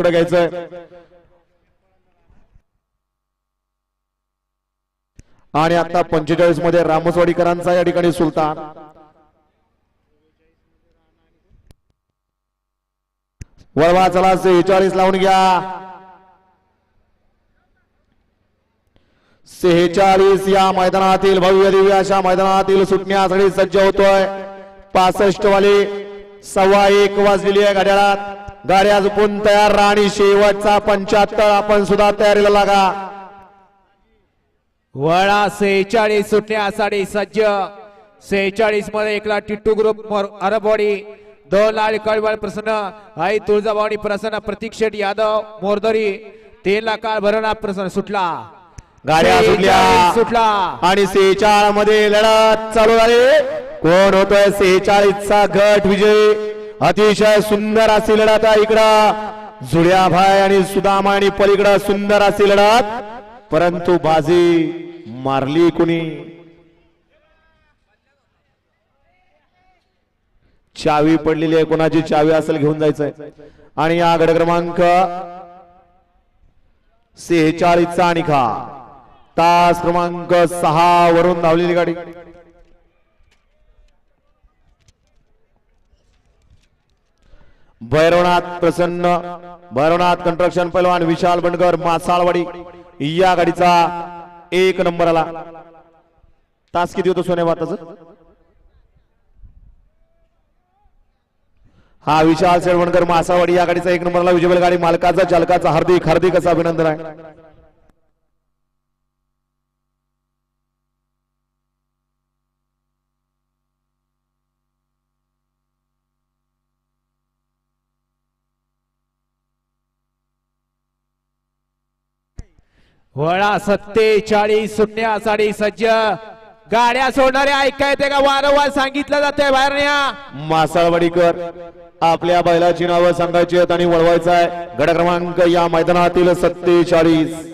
पुढे घ्यायचंय आणि आता 45 मध्ये रामसवाडीकरांचा या ठिकाणी सुलतान वळवा चला 46 लावून घ्या 46 या मैदानातील भव्य दिव्य अशा मैदानातील सुटण्यासाठी सज्ज होतोय 65 वाली 1:15 वाजलेली आहे घड्याळात गाड्या झुपून तयार राणी शेवटचा 75 आपण सुद्धा तयारीला लागा वळा 46 सुटण्यासाठी सज्ज 46 मध्ये एकला टिट्टू ग्रुप अरबवाडी 2 लाल कळवळ प्रसन्न आई तुळजाभवानी प्रसन्न प्रतीक शेठ यादव मोरदरी 3 ला काळ भरणा प्रसन्न सुटला गाड्या सुटला आणि 46 मध्ये लढत चालू झाली कोण होतोय 46 चा गट विजय अतिशय सुंदर अशी लढत आहे इकडं जुड्या भाई आणि सुदामा आणि पलीकडं सुंदर अशी लढत परंतु बाजी मारली कुणी चावी पडलेली आहे कोणाची चावी असेल घेऊन जायचंय आणि या गट क्रमांक 46 चा निखा तास क्रमांक 6 वरून धावलेली गाडी भैरवनाथ प्रसन्न भैरवनाथ कंस्ट्रक्शन पैलवान विशाल बंडकर मासाळवाडी या गाडीचा 1 नंबर आला तास किती होतो सोने वाताचं हा विशाल शेळवणकर मासाळवाडी या गाडीचा 1 नंबरला विजयबल गाडी मालकाचा चालकाचा हार्दिक हार्दिक असं अभिनंदन आहे वळा 47 सुटण्यासाठी सज्ज गाड्या सोडणारे ऐकायचे का वारंवार सांगितलं जातंय बाहेर न्या मासाळवाडीकर आपल्या बैलाची नावं सांगायची आहेत आणि वळवायचं आहे गट क्रमांक या मैदानातील 47